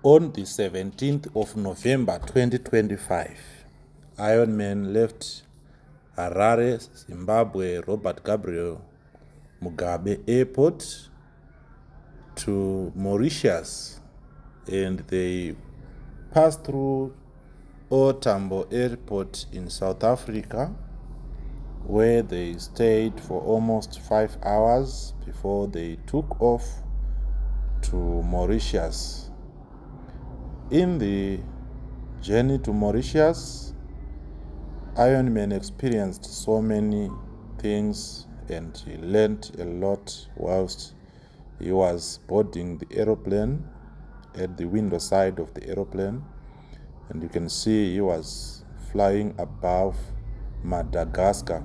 On the 17th of November 2025, Ironman left Harare, Zimbabwe, Robert Gabriel Mugabe Airport to Mauritius, and they passed through O Tambo Airport in South Africa, where they stayed for almost 5 hours before they took off to Mauritius. In the journey to Mauritius, Ironman experienced so many things, and he learned a lot whilst he was boarding the aeroplane at the window side of the aeroplane. And you can see he was flying above Madagascar.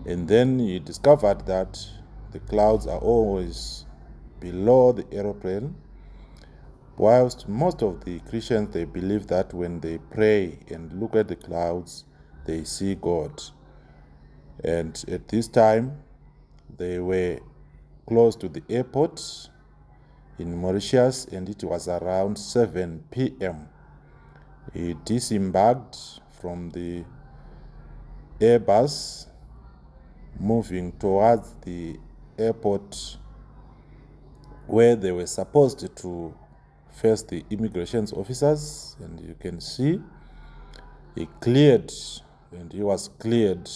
And then he discovered that the clouds are always below the aeroplane, whilst most of the Christians, they believe that when they pray and look at the clouds, they see God. And at this time, they were close to the airport in Mauritius, and it was around 7 p.m. He disembarked from the Airbus, moving towards the airport where they were supposed to face the immigration officers. And you can see he cleared, and he was cleared,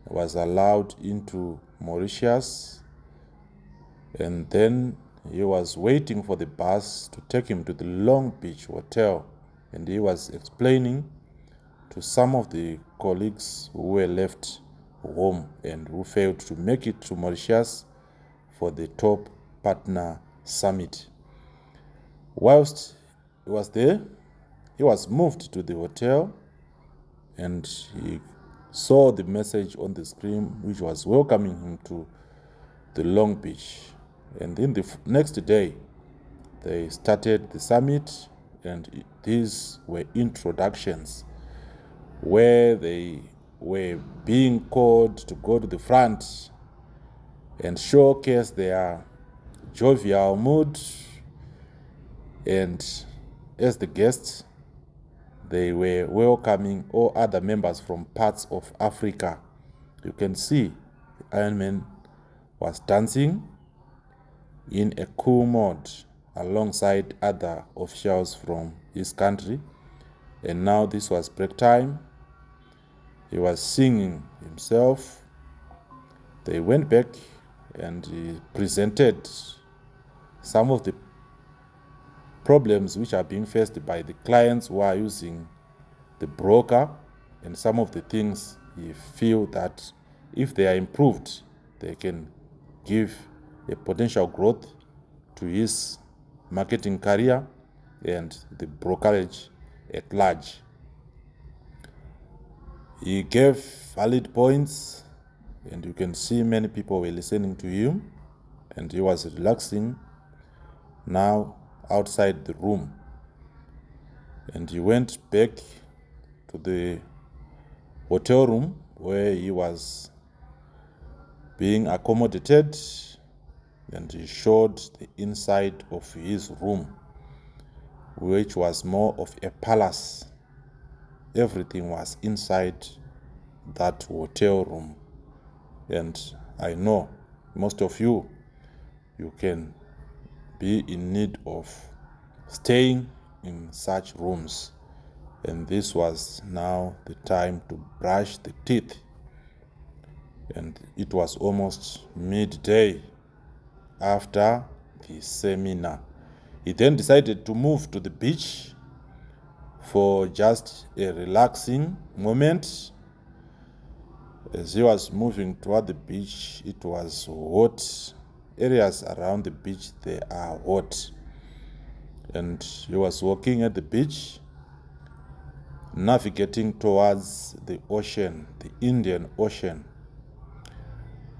was allowed into Mauritius, and then he was waiting for the bus to take him to the Long Beach Hotel, and he was explaining to some of the colleagues who were left home and who failed to make it to Mauritius for the top partner summit. Whilst he was there, he was moved to the hotel, and he saw the message on the screen which was welcoming him to the Long Beach. And then the next day, they started the summit, and these were introductions where they were being called to go to the front and showcase their jovial mood. And as the guests, they were welcoming all other members from parts of Africa. You can see Ironman was dancing in a cool mode alongside other officials from his country. And now this was break time. He was singing himself. They went back and he presented some of the problems which are being faced by the clients who are using the broker, and some of the things he feel that if they are improved, they can give a potential growth to his marketing career and the brokerage at large. He gave valid points, and you can see many people were listening to him, and he was relaxing now outside the room. And he went back to the hotel room where he was being accommodated, and he showed the inside of his room, which was more of a palace. Everything was inside that hotel room. And I know most of you can be in need of staying in such rooms. And this was now the time to brush the teeth. And it was almost midday after the seminar. He then decided to move to the beach for just a relaxing moment. As he was moving toward the beach, it was hot. Areas around the beach, they are hot. And he was walking at the beach, navigating towards the ocean, the Indian Ocean,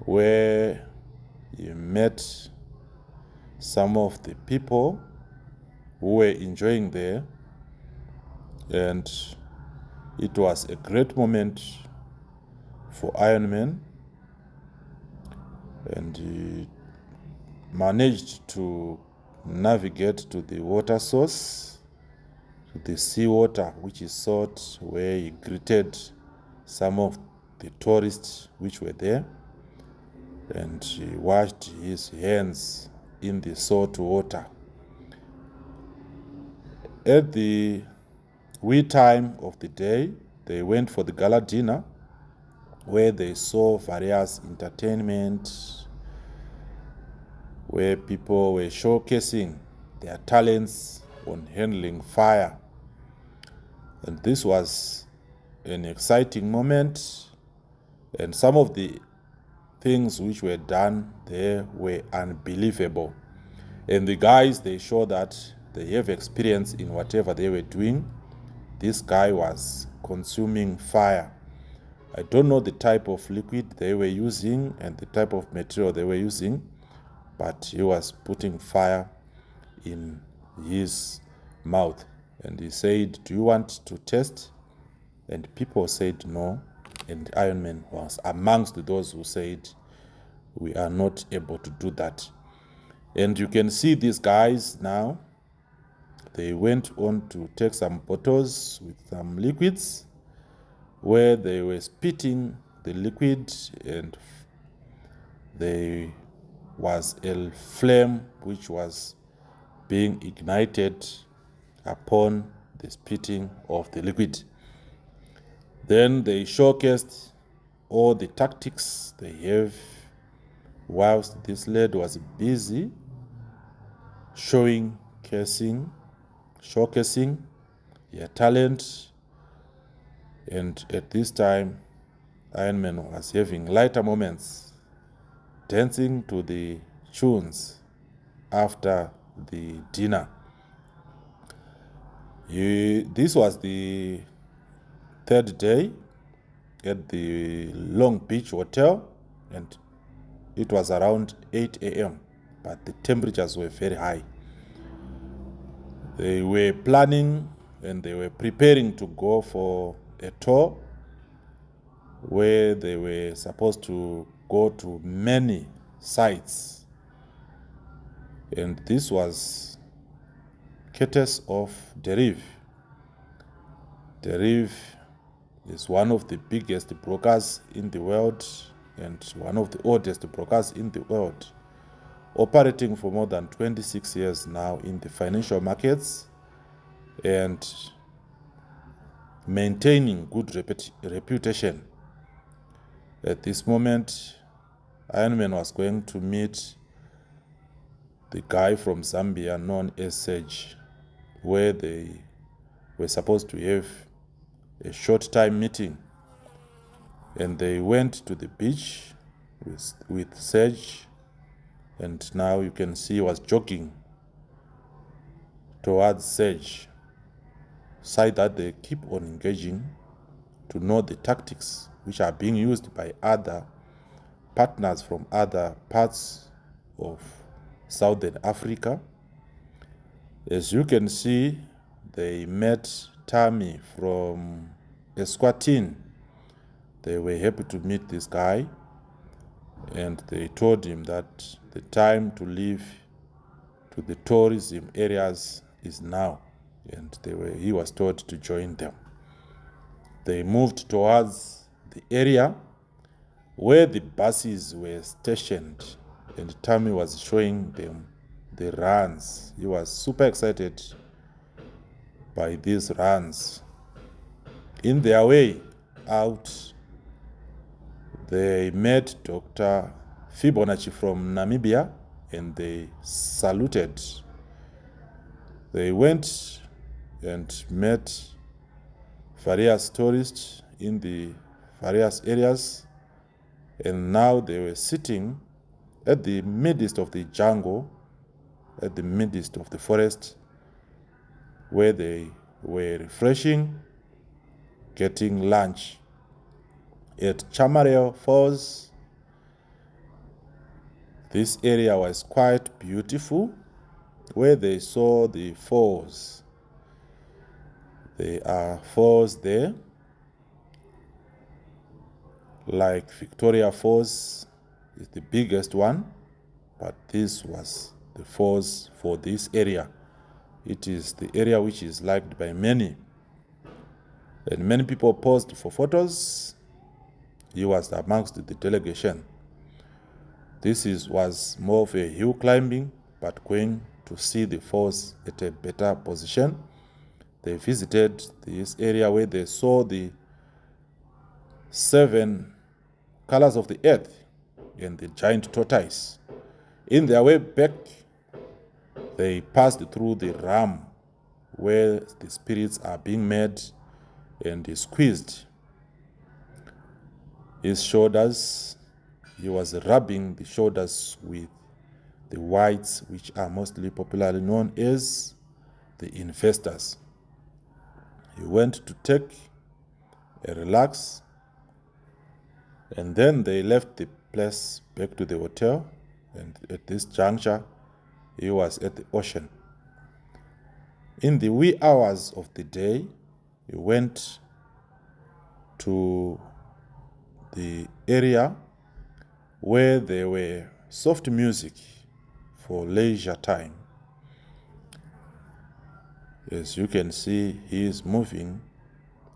where he met some of the people who were enjoying there. And it was a great moment for Ironman, and he managed to navigate to the water source, to the seawater which is salt, where he greeted some of the tourists which were there, and he washed his hands in the salt water. At the wee time of the day, they went for the gala dinner, where they saw various entertainment, where people were showcasing their talents on handling fire. And this was an exciting moment, and some of the things which were done there were unbelievable. And the guys, they show that they have experience in whatever they were doing. This guy was consuming fire. I don't know the type of liquid they were using and the type of material they were using, but he was putting fire in his mouth. And he said, "Do you want to test?" And people said no. And Iron Man was amongst those who said, "We are not able to do that." And you can see these guys now, they went on to take some bottles with some liquids, where they were spitting the liquid, and there was a flame which was being ignited upon the spitting of the liquid. Then they showcased all the tactics they have, whilst this lady was busy showcasing their talent. And at this time, Iron Man was having lighter moments, dancing to the tunes after the dinner. This was the third day at the Long Beach Hotel, and it was around 8 a.m., but the temperatures were very high. They were planning and they were preparing to go for a tour, where they were supposed to go to many sites. And this was courtesy of Deriv. Deriv is one of the biggest brokers in the world and one of the oldest brokers in the world, operating for more than 26 years now in the financial markets and maintaining good reputation. At this moment, Iron Man was going to meet the guy from Zambia known as Sage, where they were supposed to have a short time meeting. And they went to the beach with Sage, and now you can see he was jogging towards Sage, so that they keep on engaging to know the tactics which are being used by other partners from other parts of Southern Africa. As you can see, they met Tammy from Eswatini. They were happy to meet this guy, and they told him that the time to leave to the tourism areas is now, and he was told to join them. They moved towards the area where the buses were stationed, and Tammy was showing them the runs. He was super excited by these runs. In their way out, they met Dr. Fibonacci from Namibia, and they saluted. They went and met various tourists in the various areas, and now they were sitting at the midst of the jungle, at the midst of the forest, where they were refreshing, getting lunch. At Chamarel Falls, this area was quite beautiful, where they saw the falls. There are falls there, like Victoria Falls is the biggest one, but this was the force for this area. It is the area which is liked by many. And many people posed for photos. He was amongst the delegation. This was more of a hill climbing, but going to see the force at a better position. They visited this area where they saw the 7 colors of the earth and the giant tortoise. In their way back, they passed through the ram where the spirits are being made, and he squeezed his shoulders. He was rubbing the shoulders with the whites, which are mostly popularly known as the investors. He went to take a relax, and then they left the place back to the hotel, and at this juncture, he was at the ocean. In the wee hours of the day, he went to the area where there were soft music for leisure time. As you can see, he is moving,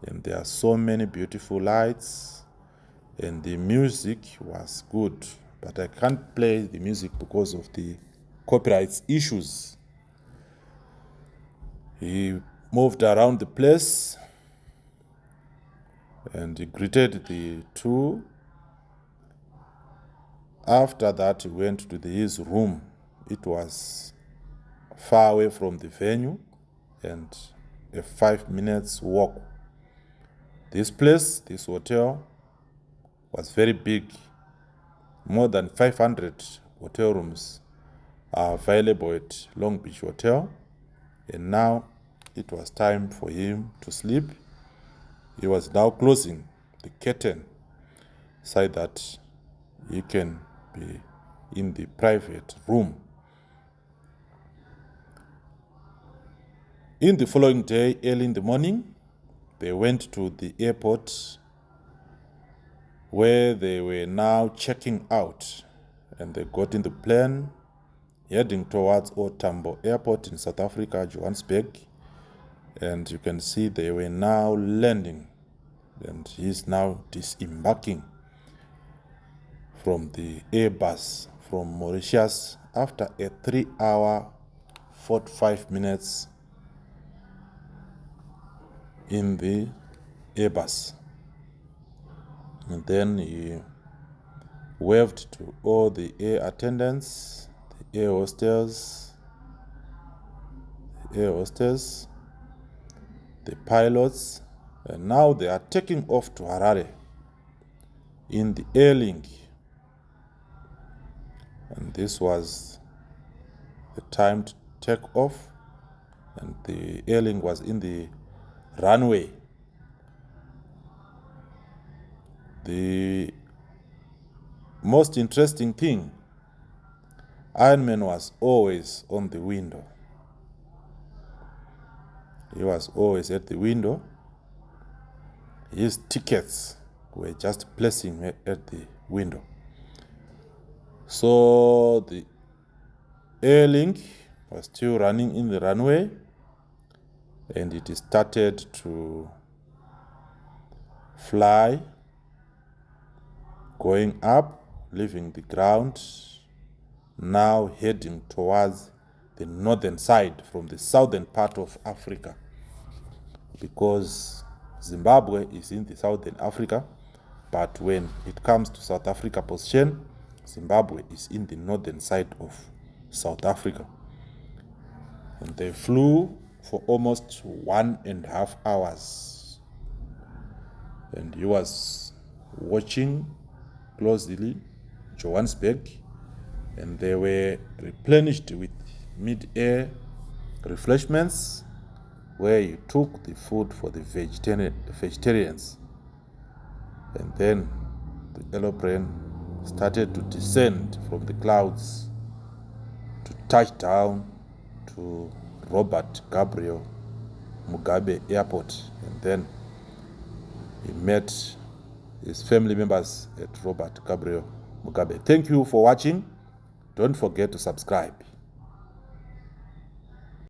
and there are so many beautiful lights, and the music was good, but I can't play the music because of the copyright issues. He moved around the place and he greeted the two. After that, he went to his room. It was far away from the venue and a 5 minutes walk. This place, this hotel, was very big. More than 500 hotel rooms are available at Long Beach Hotel. And now it was time for him to sleep. He was now closing the curtain so that he can be in the private room. In the following day, early in the morning, they went to the airport where they were now checking out, and they got in the plane heading towards Tambo Airport in South Africa, Johannesburg. And you can see they were now landing, and he's now disembarking from the Airbus from Mauritius after a 3-hour 45 minutes in the Airbus. And then he waved to all the air attendants, the air hostess, the pilots, and now they are taking off to Harare in the airlink. And this was the time to take off, and the airlink was in the runway. The most interesting thing, Iron Man was always on the window. He was always at the window. His tickets were just placing at the window. So the airlink was still running in the runway, and it started to fly, going up, leaving the ground, now heading towards the northern side from the southern part of Africa, because Zimbabwe is in the southern Africa, but when it comes to South Africa position, Zimbabwe is in the northern side of South Africa. And they flew for almost 1.5 hours. And he was watching closely Johannesburg, and they were replenished with mid-air refreshments where you took the food for the vegetarians. And then the aeroplane started to descend from the clouds to touch down to Robert Gabriel Mugabe Airport, and then he met his family members at Robert Gabriel Mugabe. Thank you for watching. Don't forget to subscribe.